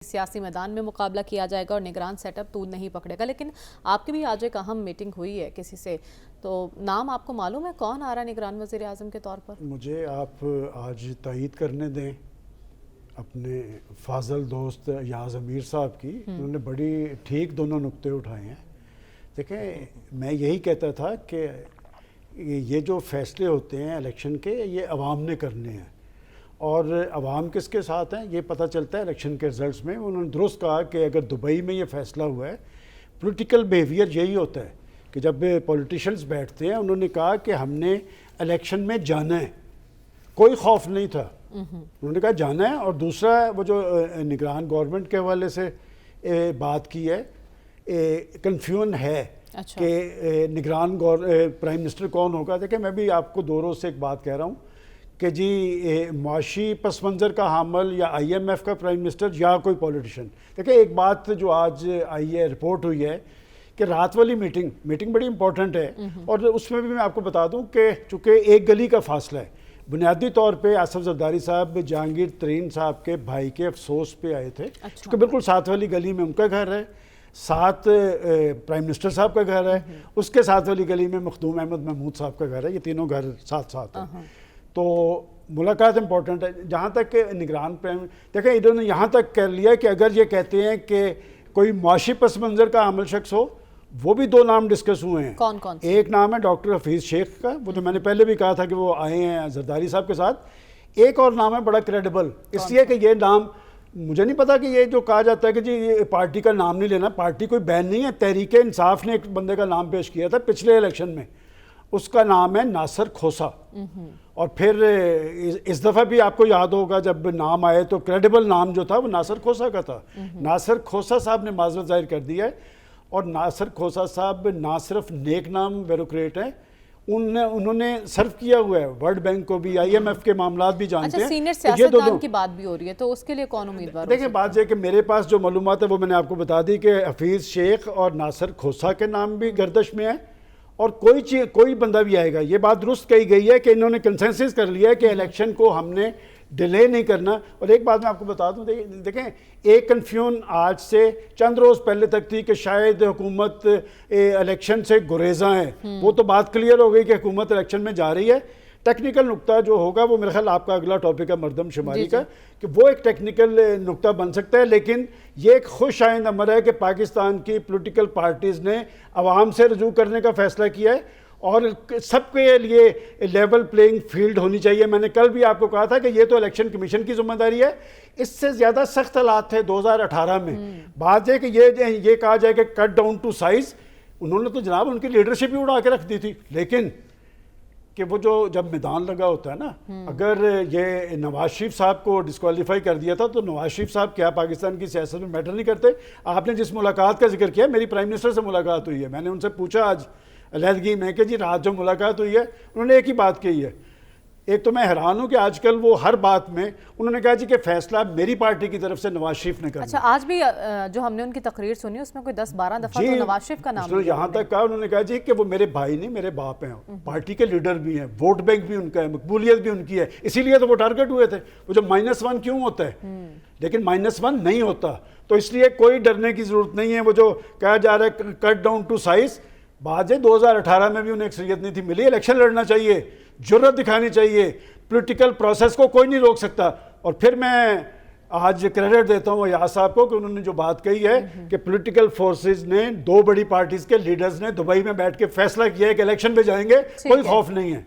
سیاسی میدان میں مقابلہ کیا جائے گا اور نگران سیٹ اپ تو نہیں پکڑے گا، لیکن آپ کی بھی آج ایک اہم میٹنگ ہوئی ہے کسی سے، تو نام آپ کو معلوم ہے کون آ رہا ہے نگران وزیر اعظم کے طور پر؟ مجھے آپ آج تائید کرنے دیں اپنے فاضل دوست یاز امیر صاحب کی. انہوں نے بڑی ٹھیک دونوں نقطے اٹھائے ہیں. دیکھیں، میں یہی کہتا تھا کہ یہ جو فیصلے ہوتے ہیں الیکشن کے، یہ عوام نے کرنے ہیں، اور عوام کس کے ساتھ ہیں یہ پتہ چلتا ہے الیکشن کے رزلٹس میں. انہوں نے درست کہا کہ اگر دبئی میں یہ فیصلہ ہوا ہے، پولیٹیکل بیہیویئر یہی ہوتا ہے کہ جب پولیٹیشنز بیٹھتے ہیں، انہوں نے کہا کہ ہم نے الیکشن میں جانا ہے، کوئی خوف نہیں تھا. انہوں نے کہا جانا ہے. اور دوسرا وہ جو نگران گورنمنٹ کے حوالے سے بات کی ہے، کنفیوژن ہے کہ نگران پرائم منسٹر کون ہوگا. دیکھیں، میں بھی آپ کو دو روز سے ایک بات کہہ رہا ہوں کہ جی معاشی پس منظر کا حامل یا آئی ایم ایف کا پرائم منسٹر یا کوئی پولیٹیشن. دیکھیں، ایک بات جو آج آئی ہے، رپورٹ ہوئی ہے کہ رات والی میٹنگ بڑی امپورٹنٹ ہے، اور اس میں بھی میں آپ کو بتا دوں کہ چونکہ ایک گلی کا فاصلہ ہے، بنیادی طور پہ آصف زرداری صاحب جہانگیر ترین صاحب کے بھائی کے افسوس پہ آئے تھے، چونکہ بالکل ساتھ والی گلی میں ان کا گھر ہے، ساتھ پرائم منسٹر صاحب کا گھر ہے، اس کے ساتھ والی گلی میں مخدوم احمد محمود صاحب کا گھر ہے. یہ تینوں گھر ساتھ ہیں. تو ملاقات امپورٹنٹ ہے. جہاں تک کہ نگران دیکھیں، انہوں نے یہاں تک کر لیا کہ اگر یہ کہتے ہیں کہ کوئی معاشی پس منظر کا حامل شخص ہو، وہ بھی دو نام ڈسکس ہوئے ہیں. کون ایک نام ہے ڈاکٹر حفیظ شیخ کا، وہ تو میں نے پہلے بھی کہا تھا کہ وہ آئے ہیں زرداری صاحب کے ساتھ. ایک اور نام ہے بڑا کریڈیبل، اس لیے کہ یہ نام مجھے نہیں پتا کہ یہ جو کہا جاتا ہے کہ جی یہ پارٹی کا نام نہیں لینا، پارٹی کوئی بین نہیں ہے. تحریک انصاف نے ایک بندے کا نام پیش کیا تھا پچھلے الیکشن میں، اس کا نام ہے ناصر کھوسا. اور پھر اس دفعہ بھی آپ کو یاد ہوگا جب نام آئے تو کریڈیبل نام جو تھا وہ ناصر کھوسا کا تھا. ناصر کھوسا صاحب نے معذرت ظاہر کر دی ہے، اور ناصر کھوسا صاحب نہ صرف نیک نام بیوروکریٹ ہیں، انہوں نے سرو کیا ہوا ہے ورلڈ بینک کو بھی، آئی ایم ایف کے معاملات بھی جانتے ہیں. اچھا، سینئر سیاستدان کی بات بھی ہو رہی ہے، تو اس کے لیے کون امیدوار؟ دیکھیں، بات یہ کہ میرے پاس جو معلومات ہے وہ میں نے آپ کو بتا دی کہ حفیظ شیخ اور ناصر کھوسا کے نام بھی گردش میں ہیں، اور کوئی بندہ بھی آئے گا. یہ بات درست کہی گئی ہے کہ انہوں نے کنسنسس کر لیا ہے کہ الیکشن کو ہم نے ڈیلے نہیں کرنا. اور ایک بات میں آپ کو بتا دوں، دیکھیں، ایک کنفیوژن آج سے چند روز پہلے تک تھی کہ شاید حکومت الیکشن سے گریزاں ہے. وہ تو بات کلیئر ہو گئی کہ حکومت الیکشن میں جا رہی ہے. ٹیکنیکل نقطہ جو ہوگا وہ میرے خیال آپ کا اگلا ٹاپک ہے مردم شماری کا، کہ وہ ایک ٹیکنیکل نقطہ بن سکتا ہے. لیکن یہ ایک خوش آئند امر ہے کہ پاکستان کی پولیٹیکل پارٹیز نے عوام سے رجوع کرنے کا فیصلہ کیا ہے، اور سب کے لیے لیول پلینگ فیلڈ ہونی چاہیے. میں نے کل بھی آپ کو کہا تھا کہ یہ تو الیکشن کمیشن کی ذمہ داری ہے. اس سے زیادہ سخت حالات تھے 2018 میں. بات یہ کہ یہ کہا جائے کہ کٹ ڈاؤن ٹو سائز، انہوں نے تو جناب ان کی لیڈرشپ ہی اڑا کے رکھ دی تھی. لیکن کہ وہ جو جب میدان لگا ہوتا ہے نا، اگر یہ نواز شریف صاحب کو ڈسکوالیفائی کر دیا تھا تو نواز شریف صاحب کیا پاکستان کی سیاست میں میٹر نہیں کرتے؟ آپ نے جس ملاقات کا ذکر کیا، میری پرائم منسٹر سے ملاقات ہوئی ہے. میں نے ان سے پوچھا آج علیحدگی میں کہ جی رات جو ملاقات ہوئی ہے، انہوں نے ایک ہی بات کہی ہے. ایک تو میں حیران ہوں کہ آج کل وہ ہر بات میں انہوں نے کہا جی کہ فیصلہ میری پارٹی کی طرف سے نواز شریف نے کرنا. اچھا، آج بھی جو ہم نے ان کی تقریر سنی اس میں کوئی 10-12 دفعہ تو نواز شریف کا نام یہاں تک کہا، انہوں نے کہا جی کہ وہ میرے بھائی نہیں، میرے باپ ہیں، پارٹی کے لیڈر بھی ہیں، ووٹ بینک بھی ان کا ہے، مقبولیت بھی ان کی ہے. اسی لیے تو وہ ٹارگٹ ہوئے تھے. وہ جو -1 کیوں ہوتا ہے؟ لیکن -1 نہیں ہوتا. تو اس لیے کوئی ڈرنے کی ضرورت نہیں ہے. وہ جو کہا جا رہا ہے کٹ ڈاؤن ٹو سائز، بات ہے 2018 میں بھی انہیں اکثریت نہیں تھی ملی. الیکشن لڑنا چاہیے، جرأت دکھانی چاہیے. پولیٹیکل پروسیس کو کوئی نہیں روک سکتا. اور پھر میں آج کریڈٹ دیتا ہوں یاز صاحب کو کہ انہوں نے جو بات کہی ہے کہ پولیٹیکل فورسز نے، دو بڑی پارٹیز کے لیڈرز نے دبئی میں بیٹھ کے فیصلہ کیا ہے کہ الیکشن پہ جائیں گے، کوئی خوف نہیں ہے.